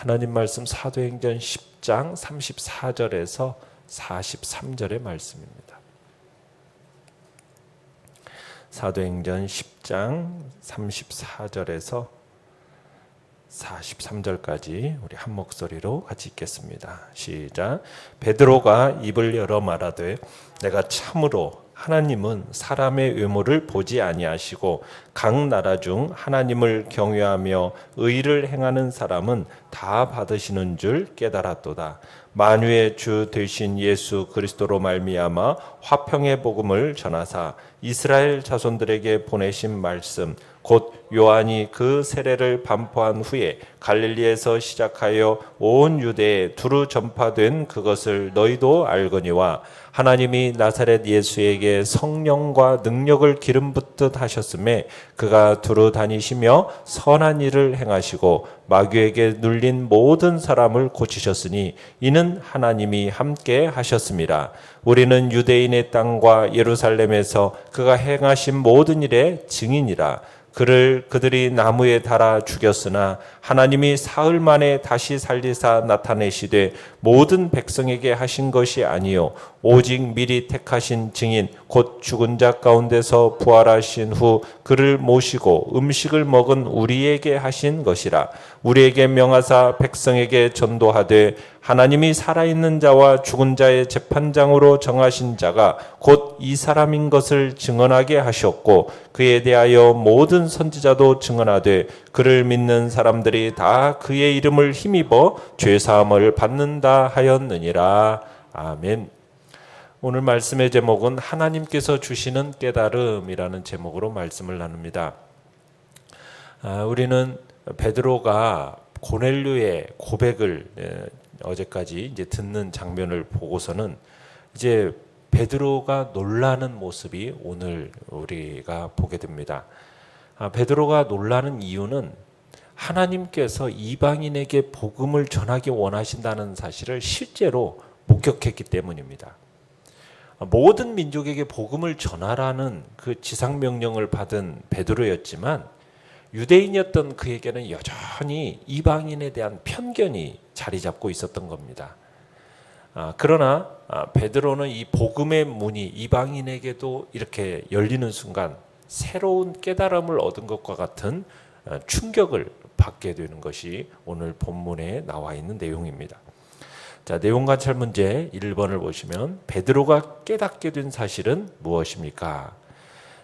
하나님 말씀 사도행전 10장 34절에서 43절의 말씀입니다. 사도행전 10장 34절에서 43절까지 우리 한 목소리로 같이 읽겠습니다. 시작. 베드로가 입을 열어 말하되 내가 참으로 하나님은 사람의 외모를 보지 아니하시고 각 나라 중 하나님을 경외하며 의를 행하는 사람은 다 받으시는 줄 깨달았도다. 만유의 주 되신 예수 그리스도로 말미암아 화평의 복음을 전하사 이스라엘 자손들에게 보내신 말씀 곧 요한이 그 세례를 반포한 후에 갈릴리에서 시작하여 온 유대에 두루 전파된 그것을 너희도 알거니와 하나님이 나사렛 예수에게 성령과 능력을 기름 붓듯 하셨음에 그가 두루 다니시며 선한 일을 행하시고 마귀에게 눌린 모든 사람을 고치셨으니 이는 하나님이 함께 하셨습니다. 우리는 유대인의 땅과 예루살렘에서 그가 행하신 모든 일의 증인이라. 그들이 나무에 달아 죽였으나 하나님이 사흘 만에 다시 살리사 나타내시되 모든 백성에게 하신 것이 아니요 오직 미리 택하신 증인 곧 죽은 자 가운데서 부활하신 후 그를 모시고 음식을 먹은 우리에게 하신 것이라. 우리에게 명하사 백성에게 전도하되 하나님이 살아있는 자와 죽은 자의 재판장으로 정하신 자가 곧 이 사람인 것을 증언하게 하셨고 그에 대하여 모든 선지자도 증언하되 그를 믿는 사람들이 다 그의 이름을 힘입어 죄사함을 받는다 하였느니라. 아멘. 오늘 말씀의 제목은 하나님께서 주시는 깨달음이라는 제목으로 말씀을 나눕니다. 우리는 베드로가 고넬료의 고백을 어제까지 이제 듣는 장면을 보고서는 이제 베드로가 놀라는 모습이 오늘 우리가 보게 됩니다. 베드로가 놀라는 이유는 하나님께서 이방인에게 복음을 전하기 원하신다는 사실을 실제로 목격했기 때문입니다. 모든 민족에게 복음을 전하라는 그 지상명령을 받은 베드로였지만 유대인이었던 그에게는 여전히 이방인에 대한 편견이 자리 잡고 있었던 겁니다. 그러나 베드로는 이 복음의 문이 이방인에게도 이렇게 열리는 순간 새로운 깨달음을 얻은 것과 같은 충격을 받게 되는 것이 오늘 본문에 나와 있는 내용입니다. 자, 내용 관찰 문제 1번을 보시면 베드로가 깨닫게 된 사실은 무엇입니까?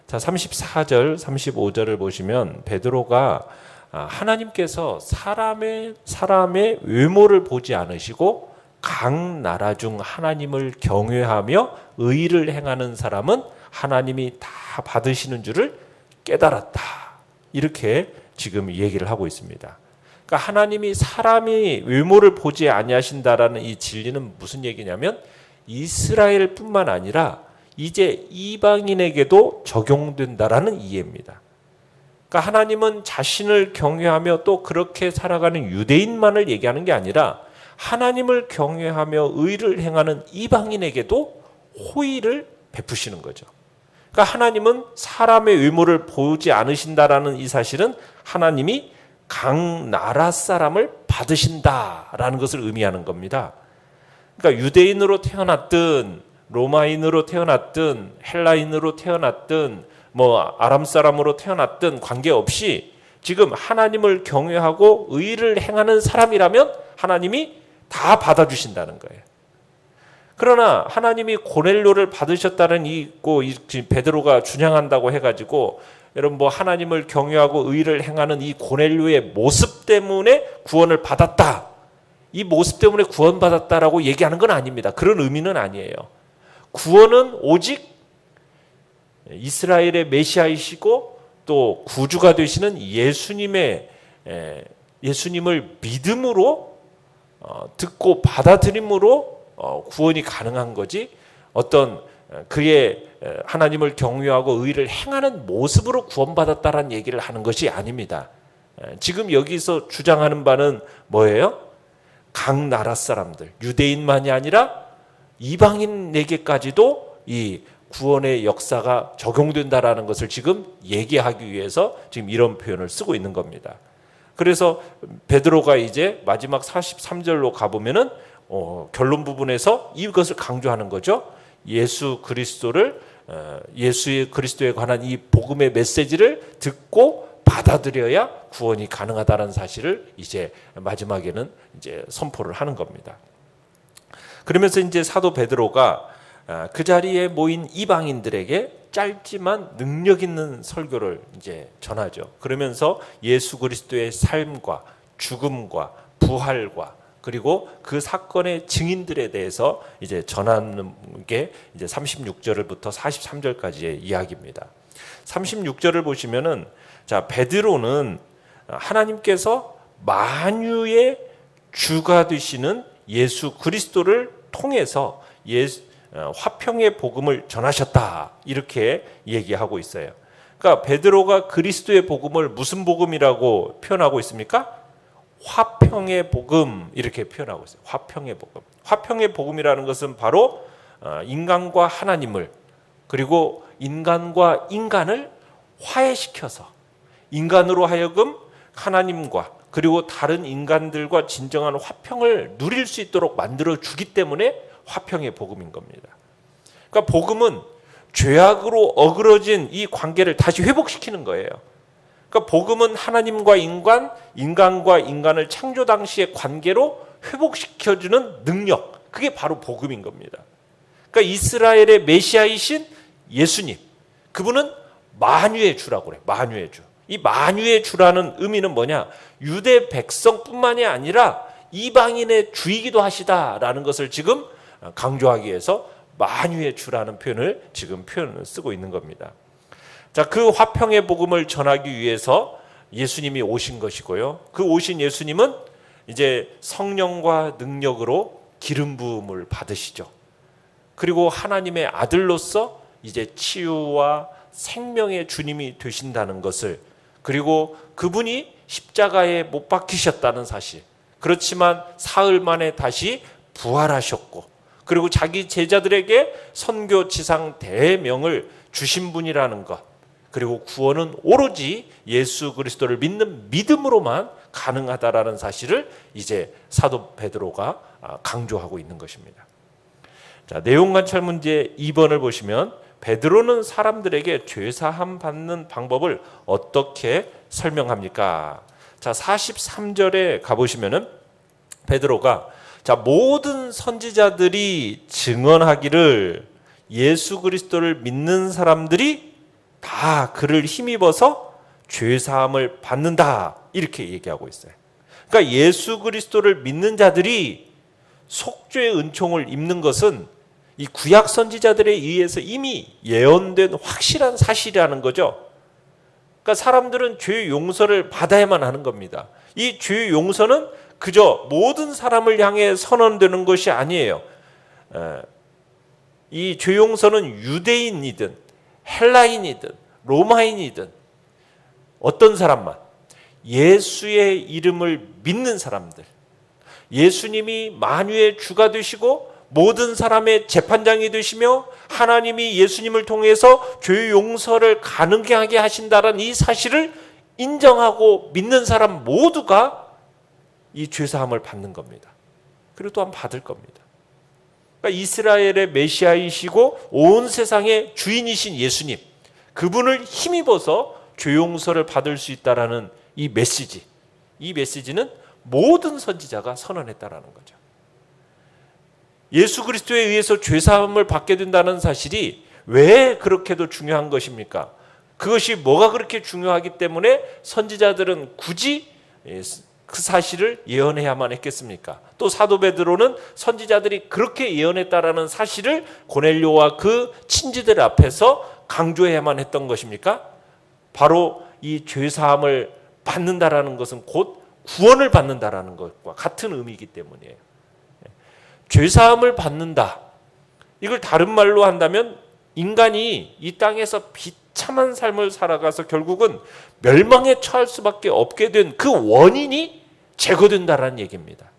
자, 34절, 35절을 보시면 베드로가 하나님께서 사람의 외모를 보지 않으시고 각 나라 중 하나님을 경외하며 의를 행하는 사람은 하나님이 다 받으시는 줄을 깨달았다. 이렇게 지금 얘기를 하고 있습니다. 그러니까 하나님이 사람이 외모를 보지 아니하신다라는 이 진리는 무슨 얘기냐면 이스라엘뿐만 아니라 이제 이방인에게도 적용된다라는 이해입니다. 그러니까 하나님은 자신을 경외하며 또 그렇게 살아가는 유대인만을 얘기하는 게 아니라 하나님을 경외하며 의를 행하는 이방인에게도 호의를 베푸시는 거죠. 그러니까 하나님은 사람의 외모를 보지 않으신다라는 이 사실은 하나님이 각 나라 사람을 받으신다라는 것을 의미하는 겁니다. 그러니까 유대인으로 태어났든 로마인으로 태어났든 헬라인으로 태어났든 아람 사람으로 태어났든 관계없이 지금 하나님을 경외하고 의를 행하는 사람이라면 하나님이 다 받아주신다는 거예요. 그러나 하나님이 고넬료를 받으셨다는 베드로가 주장한다고 해가지고 여러분 하나님을 경외하고 의를 행하는 이 고넬료의 모습 때문에 구원을 받았다. 이 모습 때문에 구원받았다라고 얘기하는 건 아닙니다. 그런 의미는 아니에요. 구원은 오직 이스라엘의 메시아이시고 또 구주가 되시는 예수님을 믿음으로 듣고 받아들임으로 구원이 가능한 거지 어떤 그의 하나님을 경외하고 의를 행하는 모습으로 구원받았다라는 얘기를 하는 것이 아닙니다. 지금 여기서 주장하는 바는 뭐예요? 각 나라 사람들, 유대인만이 아니라 이방인에게까지도 이 구원의 역사가 적용된다라는 것을 지금 얘기하기 위해서 지금 이런 표현을 쓰고 있는 겁니다. 그래서 베드로가 이제 마지막 43절로 가보면은 결론 부분에서 이것을 강조하는 거죠. 예수 그리스도를 예수의 그리스도에 관한 이 복음의 메시지를 듣고 받아들여야 구원이 가능하다는 사실을 이제 마지막에는 이제 선포를 하는 겁니다. 그러면서 이제 사도 베드로가 그 자리에 모인 이방인들에게 짧지만 능력 있는 설교를 이제 전하죠. 그러면서 예수 그리스도의 삶과 죽음과 부활과 그리고 그 사건의 증인들에 대해서 이제 전하는 게 이제 36절부터 43절까지의 이야기입니다. 36절을 보시면은 자, 베드로는 하나님께서 만유의 주가 되시는 예수 그리스도를 통해서 화평의 복음을 전하셨다 이렇게 얘기하고 있어요. 그러니까 베드로가 그리스도의 복음을 무슨 복음이라고 표현하고 있습니까? 화평의 복음 이렇게 표현하고 있어요. 화평의 복음. 화평의 복음이라는 것은 바로 인간과 하나님을 그리고 인간과 인간을 화해시켜서 인간으로 하여금 하나님과 그리고 다른 인간들과 진정한 화평을 누릴 수 있도록 만들어 주기 때문에 화평의 복음인 겁니다. 그러니까 복음은 죄악으로 어그러진 이 관계를 다시 회복시키는 거예요. 그러니까 복음은 하나님과 인간, 인간과 인간을 창조 당시의 관계로 회복시켜주는 능력, 그게 바로 복음인 겁니다. 그러니까 이스라엘의 메시아이신 예수님, 그분은 만유의 주라고 그래요. 만유의 주. 이 만유의 주라는 의미는 뭐냐? 유대 백성뿐만이 아니라 이방인의 주이기도 하시다라는 것을 지금 강조하기 위해서 만유의 주라는 표현을 지금 표현을 쓰고 있는 겁니다. 자, 그 화평의 복음을 전하기 위해서 예수님이 오신 것이고요. 그 오신 예수님은 이제 성령과 능력으로 기름 부음을 받으시죠. 그리고 하나님의 아들로서 이제 치유와 생명의 주님이 되신다는 것을, 그리고 그분이 십자가에 못 박히셨다는 사실, 그렇지만 사흘 만에 다시 부활하셨고, 그리고 자기 제자들에게 선교 지상 대명을 주신 분이라는 것, 그리고 구원은 오로지 예수 그리스도를 믿는 믿음으로만 가능하다라는 사실을 이제 사도 베드로가 강조하고 있는 것입니다. 자, 내용 관찰 문제 2번을 보시면 베드로는 사람들에게 죄사함 받는 방법을 어떻게 설명합니까? 자, 43절에 가보시면은 베드로가 자, 모든 선지자들이 증언하기를 예수 그리스도를 믿는 사람들이 다 그를 힘입어서 죄사함을 받는다 이렇게 얘기하고 있어요. 그러니까 예수 그리스도를 믿는 자들이 속죄의 은총을 입는 것은 이 구약 선지자들에 의해서 이미 예언된 확실한 사실이라는 거죠. 그러니까 사람들은 죄 용서를 받아야만 하는 겁니다. 이 죄 용서는 그저 모든 사람을 향해 선언되는 것이 아니에요. 이 죄 용서는 유대인이든 헬라인이든 로마인이든 어떤 사람만, 예수의 이름을 믿는 사람들, 예수님이 만유의 주가 되시고 모든 사람의 재판장이 되시며 하나님이 예수님을 통해서 죄 용서를 가능하게 하신다는 이 사실을 인정하고 믿는 사람 모두가 이 죄사함을 받는 겁니다. 그리고 또한 받을 겁니다. 그러니까 이스라엘의 메시아이시고 온 세상의 주인이신 예수님, 그분을 힘입어서 죄 용서를 받을 수 있다라는 이 메시지, 이 메시지는 모든 선지자가 선언했다라는 거죠. 예수 그리스도에 의해서 죄사함을 받게 된다는 사실이 왜 그렇게도 중요한 것입니까? 그것이 뭐가 그렇게 중요하기 때문에 선지자들은 굳이 그 사실을 예언해야만 했겠습니까? 또 사도 베드로는 선지자들이 그렇게 예언했다라는 사실을 고넬료와 그 친지들 앞에서 강조해야만 했던 것입니까? 바로 이 죄사함을 받는다라는 것은 곧 구원을 받는다라는 것과 같은 의미이기 때문이에요. 죄사함을 받는다. 이걸 다른 말로 한다면 인간이 이 땅에서 비참한 삶을 살아가서 결국은 멸망에 처할 수밖에 없게 된 그 원인이 제거된다라는 얘기입니다.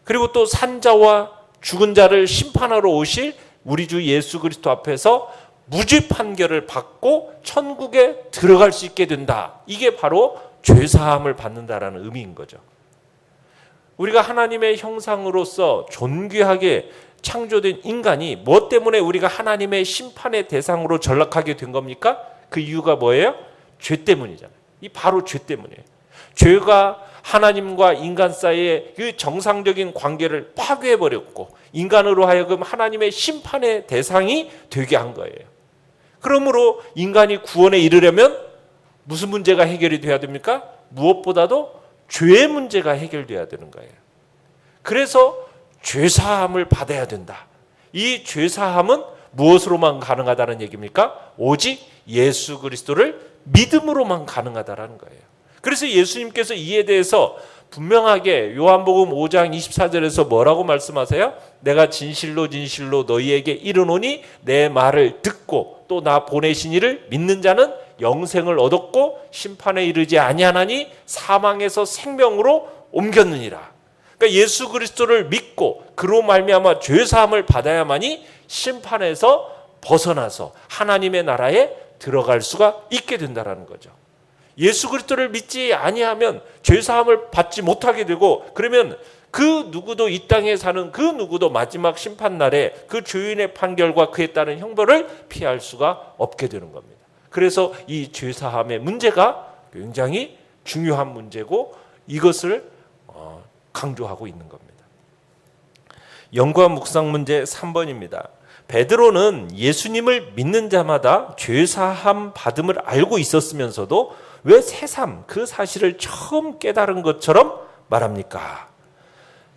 그리고 또 산자와 죽은 자를 심판하러 오실 우리 주 예수 그리스도 앞에서 무죄 판결을 받고 천국에 들어갈 수 있게 된다. 이게 바로 죄사함을 받는다라는 의미인 거죠. 우리가 하나님의 형상으로서 존귀하게 창조된 인간이 뭐 때문에 우리가 하나님의 심판의 대상으로 전락하게 된 겁니까? 그 이유가 뭐예요? 죄 때문이잖아요. 이 바로 죄 때문이에요. 죄가 하나님과 인간 사이의 그 정상적인 관계를 파괴해버렸고 인간으로 하여금 하나님의 심판의 대상이 되게 한 거예요. 그러므로 인간이 구원에 이르려면 무슨 문제가 해결이 돼야 됩니까? 무엇보다도 죄의 문제가 해결돼야 되는 거예요. 그래서 죄사함을 받아야 된다. 이 죄사함은 무엇으로만 가능하다는 얘기입니까? 오직 예수 그리스도를 믿음으로만 가능하다라는 거예요. 그래서 예수님께서 이에 대해서 분명하게 요한복음 5장 24절에서 뭐라고 말씀하세요? 내가 진실로 진실로 너희에게 이르노니 내 말을 듣고 또 나 보내신 이를 믿는 자는 영생을 얻었고 심판에 이르지 아니하나니 사망에서 생명으로 옮겼느니라. 그러니까 예수 그리스도를 믿고 그로 말미암아 죄 사함을 받아야만이 심판에서 벗어나서 하나님의 나라에 들어갈 수가 있게 된다라는 거죠. 예수 그리스도를 믿지 아니하면 죄 사함을 받지 못하게 되고 그러면 그 누구도 이 땅에 사는 그 누구도 마지막 심판 날에 그 주인의 판결과 그에 따른 형벌을 피할 수가 없게 되는 겁니다. 그래서 이 죄 사함의 문제가 굉장히 중요한 문제고 이것을 강조하고 있는 겁니다. 연구와 묵상 문제 3번입니다. 베드로는 예수님을 믿는 자마다 죄 사함 받음을 알고 있었으면서도 왜 새삼 그 사실을 처음 깨달은 것처럼 말합니까?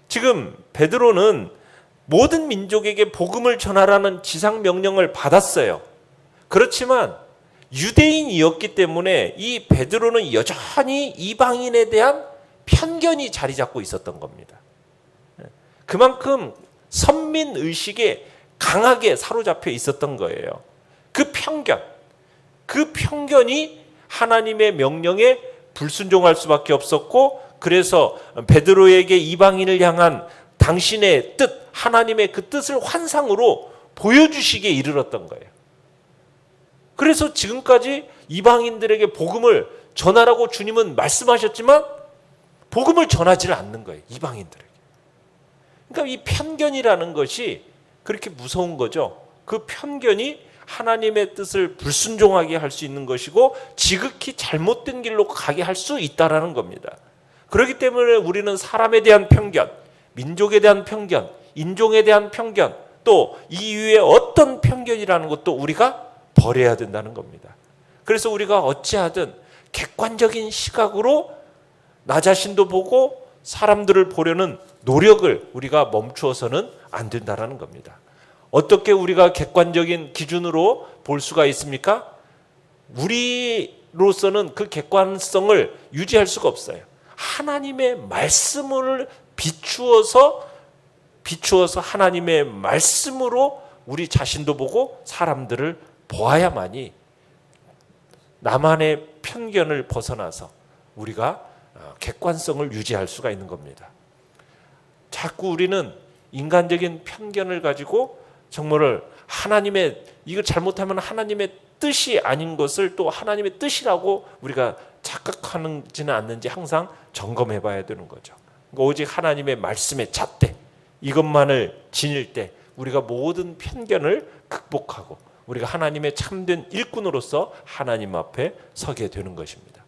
지금 베드로는 모든 민족에게 복음을 전하라는 지상 명령을 받았어요. 그렇지만 유대인이었기 때문에 이 베드로는 여전히 이방인에 대한 편견이 자리 잡고 있었던 겁니다. 그만큼 선민의식에 강하게 사로잡혀 있었던 거예요. 그 편견이 하나님의 명령에 불순종할 수밖에 없었고 그래서 베드로에게 이방인을 향한 당신의 뜻, 하나님의 그 뜻을 환상으로 보여주시기에 이르렀던 거예요. 그래서 지금까지 이방인들에게 복음을 전하라고 주님은 말씀하셨지만 복음을 전하지를 않는 거예요. 이방인들에게. 그러니까 이 편견이라는 것이 그렇게 무서운 거죠. 그 편견이 하나님의 뜻을 불순종하게 할 수 있는 것이고 지극히 잘못된 길로 가게 할 수 있다라는 겁니다. 그렇기 때문에 우리는 사람에 대한 편견, 민족에 대한 편견, 인종에 대한 편견, 또 이외에 어떤 편견이라는 것도 우리가 버려야 된다는 겁니다. 그래서 우리가 어찌하든 객관적인 시각으로 나 자신도 보고 사람들을 보려는 노력을 우리가 멈추어서는 안 된다는 겁니다. 어떻게 우리가 객관적인 기준으로 볼 수가 있습니까? 우리로서는 그 객관성을 유지할 수가 없어요. 하나님의 말씀을 비추어서 하나님의 말씀으로 우리 자신도 보고 사람들을 보아야만이 나만의 편견을 벗어나서 우리가 객관성을 유지할 수가 있는 겁니다. 자꾸 우리는 인간적인 편견을 가지고 정말 하나님의 이거 잘못하면 하나님의 뜻이 아닌 것을 또 하나님의 뜻이라고 우리가 착각하는지는 않는지 항상 점검해 봐야 되는 거죠. 그러니까 오직 하나님의 말씀의 잣대 이것만을 지닐 때 우리가 모든 편견을 극복하고 우리가 하나님의 참된 일꾼으로서 하나님 앞에 서게 되는 것입니다.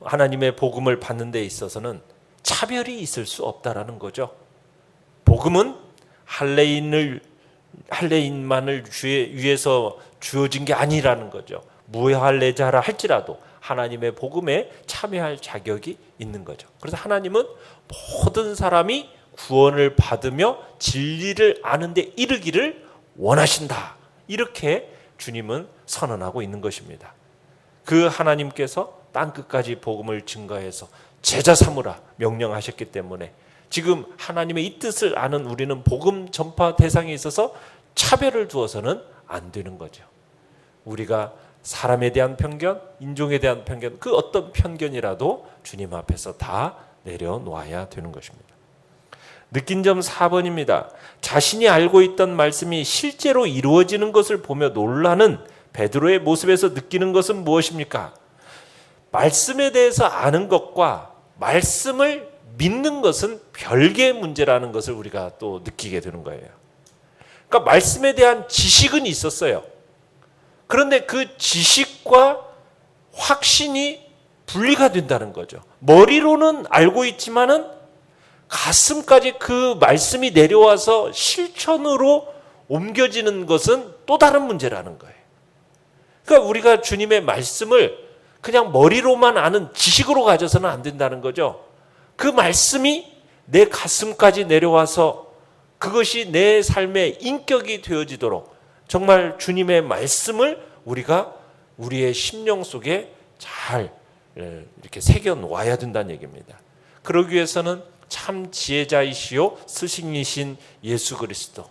하나님의 복음을 받는 데 있어서는 차별이 있을 수 없다라는 거죠. 복음은 할례인만을 위해서 주어진 게 아니라는 거죠. 무할례자라 할지라도 하나님의 복음에 참여할 자격이 있는 거죠. 그래서 하나님은 모든 사람이 구원을 받으며 진리를 아는 데 이르기를 원하신다. 이렇게 주님은 선언하고 있는 것입니다. 그 하나님께서 땅끝까지 복음을 증거해서 제자 삼으라 명령하셨기 때문에 지금 하나님의 이 뜻을 아는 우리는 복음 전파 대상에 있어서 차별을 두어서는 안 되는 거죠. 우리가 사람에 대한 편견, 인종에 대한 편견, 그 어떤 편견이라도 주님 앞에서 다 내려놓아야 되는 것입니다. 느낀 점 4번입니다. 자신이 알고 있던 말씀이 실제로 이루어지는 것을 보며 놀라는 베드로의 모습에서 느끼는 것은 무엇입니까? 말씀에 대해서 아는 것과 말씀을 믿는 것은 별개의 문제라는 것을 우리가 또 느끼게 되는 거예요. 그러니까 말씀에 대한 지식은 있었어요. 그런데 그 지식과 확신이 분리가 된다는 거죠. 머리로는 알고 있지만은 가슴까지 그 말씀이 내려와서 실천으로 옮겨지는 것은 또 다른 문제라는 거예요. 그러니까 우리가 주님의 말씀을 그냥 머리로만 아는 지식으로 가져서는 안 된다는 거죠. 그 말씀이 내 가슴까지 내려와서 그것이 내 삶의 인격이 되어지도록 정말 주님의 말씀을 우리가 우리의 심령 속에 잘 이렇게 새겨 놓아야 된다는 얘기입니다. 그러기 위해서는 참 지혜자이시요 스승이신 예수 그리스도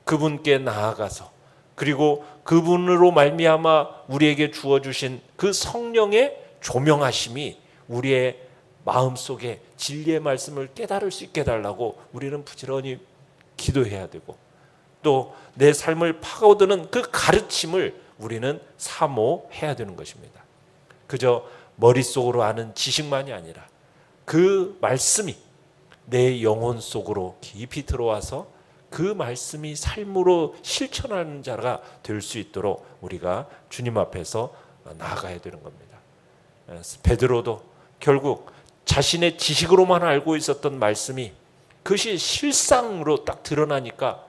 그분께 나아가서 그리고 그분으로 말미암아 우리에게 주어주신 그 성령의 조명하심이 우리의 마음속에 진리의 말씀을 깨달을 수 있게 해달라고 우리는 부지런히 기도해야 되고 또 내 삶을 파고드는 그 가르침을 우리는 사모해야 되는 것입니다. 그저 머릿속으로 아는 지식만이 아니라 그 말씀이 내 영혼 속으로 깊이 들어와서 그 말씀이 삶으로 실천하는 자가 될 수 있도록 우리가 주님 앞에서 나아가야 되는 겁니다. 베드로도 결국 자신의 지식으로만 알고 있었던 말씀이 그것이 실상으로 딱 드러나니까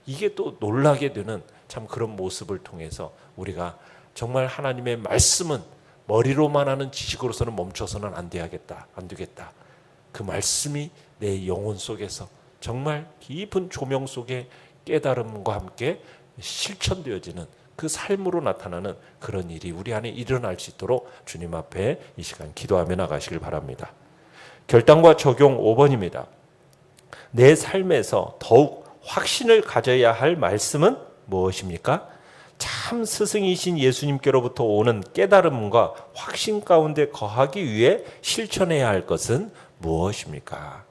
이게 또 놀라게 되는 참 그런 모습을 통해서 우리가 정말 하나님의 말씀은 머리로만 하는 지식으로서는 멈춰서는 안 되겠다. 그 말씀이 내 영혼 속에서 정말 깊은 조명 속에 깨달음과 함께 실천되어지는 그 삶으로 나타나는 그런 일이 우리 안에 일어날 수 있도록 주님 앞에 이 시간 기도하며 나가시길 바랍니다. 결단과 적용 5번입니다. 내 삶에서 더욱 확신을 가져야 할 말씀은 무엇입니까? 참 스승이신 예수님께로부터 오는 깨달음과 확신 가운데 거하기 위해 실천해야 할 것은 무엇입니까?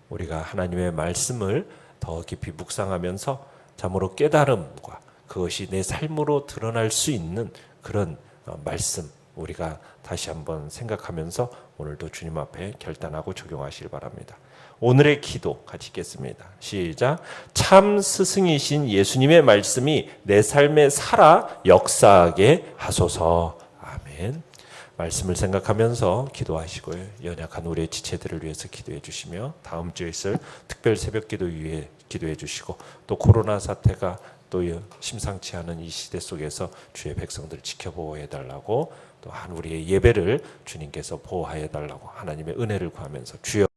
우리가 하나님의 말씀을 더 깊이 묵상하면서 참으로 깨달음과 그것이 내 삶으로 드러날 수 있는 그런 말씀 우리가 다시 한번 생각하면서 오늘도 주님 앞에 결단하고 적용하시길 바랍니다. 오늘의 기도 같이 읽겠습니다. 시작. 참 스승이신 예수님의 말씀이 내 삶에 살아 역사하게 하소서. 아멘. 말씀을 생각하면서 기도하시고요. 연약한 우리의 지체들을 위해서 기도해 주시며 다음 주에 있을 특별 새벽기도 위해 기도해 주시고 또 코로나 사태가 또 심상치 않은 이 시대 속에서 주의 백성들을 지켜보호해 달라고 또한 우리의 예배를 주님께서 보호하여 달라고 하나님의 은혜를 구하면서 주여